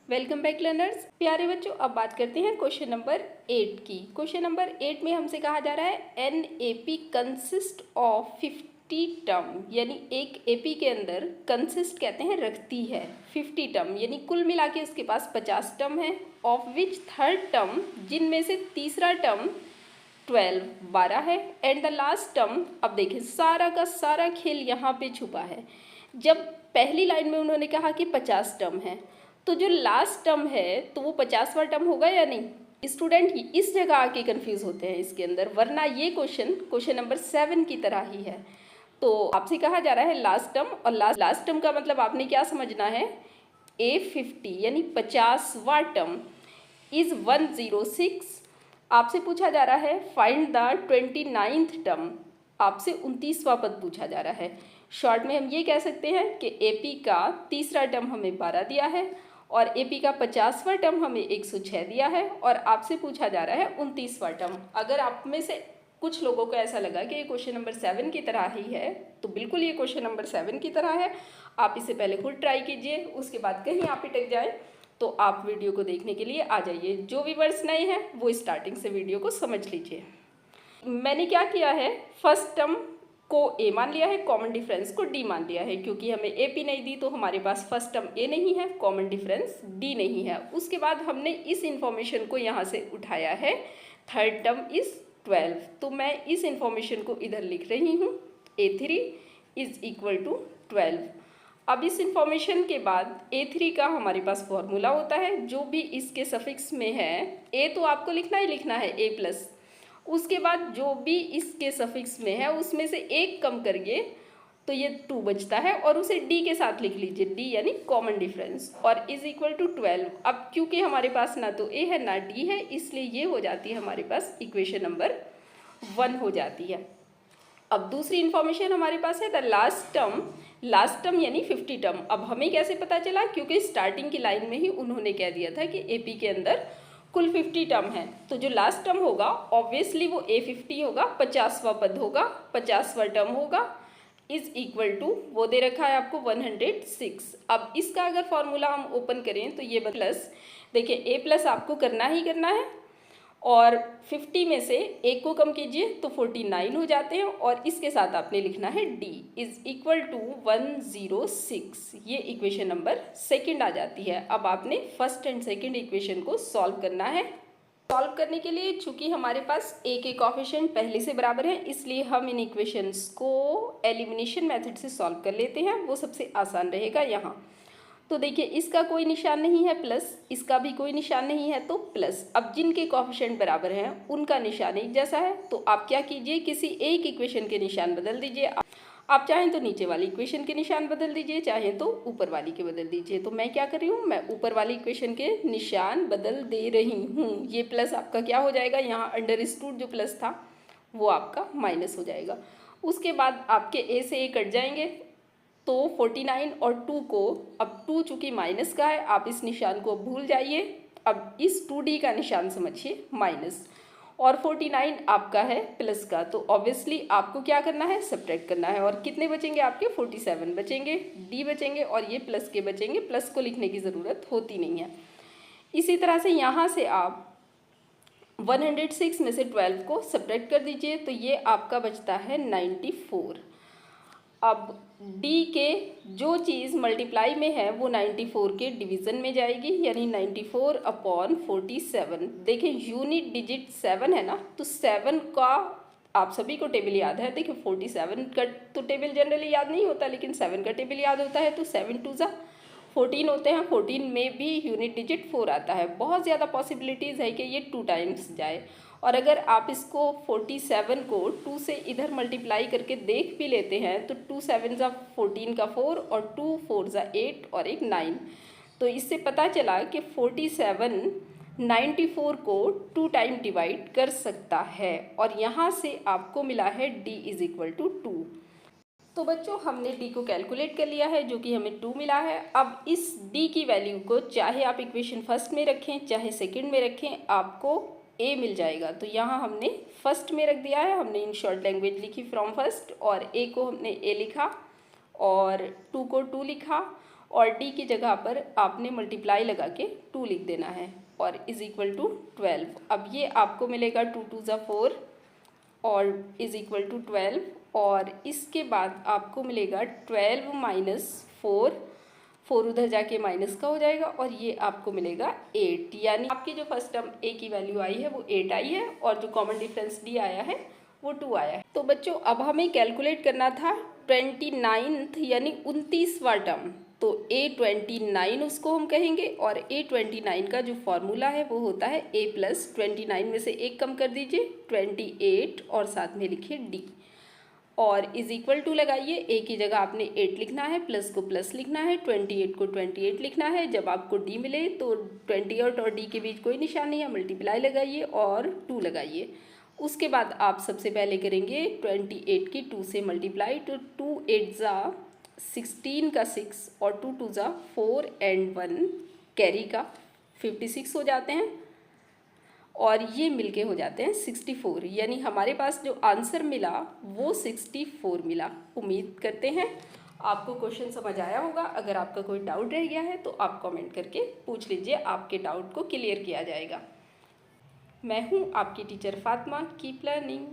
Welcome back learners. प्यारे बच्चों, अब बात करते हैं क्वेश्चन नंबर 8 की। क्वेश्चन नंबर 8 में हमसे कहा जा रहा है an AP consist of 50 term, यानी एक एपी के अंदर कंसिस्ट कहते हैं रखती है 50 टर्म, यानी कुल मिला के उसके पास 50 टर्म है। ऑफ विच थर्ड टर्म, जिनमें से तीसरा टर्म 12 है, एंड द लास्ट टर्म। अब देखें सारा का सारा खेल यहाँ पे छुपा है। जब पहली लाइन में उन्होंने कहा कि 50 टर्म है, तो जो लास्ट टर्म है तो वो 50वां टर्म होगा या नहीं। स्टूडेंट ही इस जगह आके कंफ्यूज होते हैं इसके अंदर, वरना ये क्वेश्चन नंबर 7 की तरह ही है। तो आपसे कहा जा रहा है लास्ट टर्म, और लास्ट टर्म का मतलब आपने क्या समझना है, A50 यानी 50वां टर्म इज 106। आपसे पूछा जा रहा है फाइंड द 29th टर्म, आपसे 29वां पद पूछा जा रहा है। शॉर्ट में हम ये कह सकते हैं कि एपी का तीसरा टर्म हमें 12 दिया है और एपी का 50वां टर्म हमें 106 दिया है, और आपसे पूछा जा रहा है 29वां टर्म। अगर आप में से कुछ लोगों को ऐसा लगा कि ये क्वेश्चन नंबर 7 की तरह ही है, तो बिल्कुल ये क्वेश्चन नंबर 7 की तरह है। आप इसे पहले खुद ट्राई कीजिए, उसके बाद कहीं आप अटक जाए तो आप वीडियो को देखने के लिए आ जाइए। जो व्यूअर्स नए हैं वो स्टार्टिंग से वीडियो को समझ लीजिए। मैंने क्या किया है, फर्स्ट टर्म को ए मान लिया है, कॉमन डिफरेंस को डी मान लिया है। क्योंकि हमें एपी नहीं दी तो हमारे पास फर्स्ट टर्म ए नहीं है, कॉमन डिफरेंस डी नहीं है। उसके बाद हमने इस इंफॉर्मेशन को यहाँ से उठाया है, थर्ड टर्म इज 12। तो मैं इस इंफॉर्मेशन को इधर लिख रही हूँ, A3 इज इक्वल टू 12। अब इस इंफॉर्मेशन के बाद A3 का हमारे पास फॉर्मूला होता है, जो भी इसके सफिक्स में है, ए तो आपको लिखना ही लिखना है A+, उसके बाद जो भी इसके सफिक्स में है उसमें से एक कम करिए तो ये 2 बचता है, और उसे डी के साथ लिख लीजिए, डी यानी कॉमन डिफरेंस, और इज इक्वल टू 12। अब क्योंकि हमारे पास ना तो ए है ना डी है, इसलिए ये हो जाती है हमारे पास इक्वेशन नंबर 1 हो जाती है। अब दूसरी इंफॉर्मेशन हमारे पास है द लास्ट टर्म यानी 50 टर्म। अब हमें कैसे पता चला, क्योंकि स्टार्टिंग की लाइन में ही उन्होंने कह दिया था कि एपी के अंदर कुल 50 टर्म है, तो जो लास्ट टर्म होगा ऑब्वियसली वो A50 होगा, 50वां पद होगा, 50वां टर्म होगा, इज इक्वल टू वो दे रखा है आपको 106। अब इसका अगर फॉर्मूला हम ओपन करें तो ये प्लस, देखिए A+ आपको करना ही करना है, और 50 में से एक को कम कीजिए तो 49 हो जाते हैं, और इसके साथ आपने लिखना है D इज इक्वल टू 106। ये इक्वेशन नंबर 2 आ जाती है। अब आपने फर्स्ट एंड सेकंड इक्वेशन को सॉल्व करना है। सॉल्व करने के लिए चूंकि हमारे पास a के कोफिशिएंट पहले से बराबर है, इसलिए हम इन इक्वेशंस को एलिमिनेशन मेथड से सॉल्व कर लेते हैं, वो सबसे आसान रहेगा यहाँ। तो देखिए इसका कोई निशान नहीं है प्लस, इसका भी कोई निशान नहीं है तो प्लस। अब जिनके कोफिशिएंट बराबर हैं उनका निशान एक जैसा है, तो आप क्या कीजिए, किसी एक इक्वेशन के निशान बदल दीजिए। आप चाहें तो नीचे वाली इक्वेशन के निशान बदल दीजिए, चाहें तो ऊपर वाली के बदल दीजिए। तो मैं क्या कर रही हूँ, मैं ऊपर वाली इक्वेशन के निशान बदल दे रही हूँ। ये प्लस आपका क्या हो जाएगा, यहाँ अंडरस्टूड जो प्लस था वो आपका माइनस हो जाएगा। उसके बाद आपके ए से ए कट जाएंगे, तो 49 और 2 को, अब 2 चूँकि माइनस का है आप इस निशान को भूल जाइए, अब इस 2D का निशान समझिए माइनस, और 49 आपका है प्लस का, तो ऑब्वियसली आपको क्या करना है, सब्ट्रैक्ट करना है। और कितने बचेंगे आपके, 47 बचेंगे, D बचेंगे, और ये प्लस के बचेंगे, प्लस को लिखने की ज़रूरत होती नहीं है। इसी तरह से यहाँ से आप 106 में से 12 को सब्ट्रैक्ट कर दीजिए, तो ये आपका बचता है 94। अब D के जो चीज़ मल्टीप्लाई में है वो 94 के डिवीज़न में जाएगी, यानी 94/47। देखें यूनिट डिजिट 7 है ना, तो 7 का आप सभी को टेबल याद है। देखिए 47 का तो टेबल जनरली याद नहीं होता, लेकिन 7 का टेबल याद होता है। तो 7 2 ज़ा 14 होते हैं, 14 में भी यूनिट डिजिट 4 आता है। बहुत ज़्यादा पॉसिबिलिटीज़ है कि ये 2 टाइम्स जाए, और अगर आप इसको 47 को 2 से इधर मल्टीप्लाई करके देख भी लेते हैं तो 2 7 ज़ा 14 का 4, और 2 4 ज़ा 8, और एक 9। तो इससे पता चला कि 47 94 को 2 टाइम डिवाइड कर सकता है, और यहाँ से आपको मिला है D इज इक्वल टू 2। तो बच्चों हमने D को कैलकुलेट कर लिया है, जो कि हमें 2 मिला है। अब इस D की वैल्यू को चाहे आप इक्वेशन फर्स्ट में रखें चाहे सेकंड में रखें, आपको A मिल जाएगा। तो यहाँ हमने फर्स्ट में रख दिया है, हमने इन शॉर्ट लैंग्वेज लिखी फ्रॉम फर्स्ट, और A को हमने A लिखा, और 2 को 2 लिखा, और डी की जगह पर आपने मल्टीप्लाई लगा के 2 लिख देना है और इज़ इक्वल टू 12। अब ये आपको मिलेगा 2 2 ज़ा 4 और इज़ इक्वल टू 12 और इसके बाद आपको मिलेगा 12 माइनस 4, 4 उधर जाके माइनस का हो जाएगा और ये आपको मिलेगा 8, यानी आपकी जो फर्स्ट टर्म ए की वैल्यू आई है वो 8 आई है और जो कॉमन डिफरेंस डी आया है वो 2 आया है। तो बच्चों अब हमें कैलकुलेट करना था 29th यानी 29वां टर्म, तो A29 उसको हम कहेंगे और A29 का जो फॉर्मूला है वो होता है A प्लस 29 में से एक कम कर दीजिए 28 और साथ में लिखिए D और इज़ इक्वल टू लगाइए। ए की जगह आपने 8 लिखना है, प्लस को प्लस लिखना है, 28 को 28 लिखना है। जब आपको डी मिले तो 28 और डी के बीच कोई निशान नहीं है, मल्टीप्लाई लगाइए और 2 लगाइए। उसके बाद आप सबसे पहले करेंगे 28 की 2 से मल्टीप्लाई, तो 2 8 ज़ा 16 का 6 और 2 2 ज़ा 4 एंड 1 कैरी का 56 हो जाते हैं और ये मिलके हो जाते हैं 64, यानी हमारे पास जो आंसर मिला वो 64 मिला। उम्मीद करते हैं आपको क्वेश्चन समझ आया होगा। अगर आपका कोई डाउट रह गया है तो आप कमेंट करके पूछ लीजिए, आपके डाउट को क्लियर किया जाएगा। मैं हूँ आपकी टीचर फातिमा। Keep learning.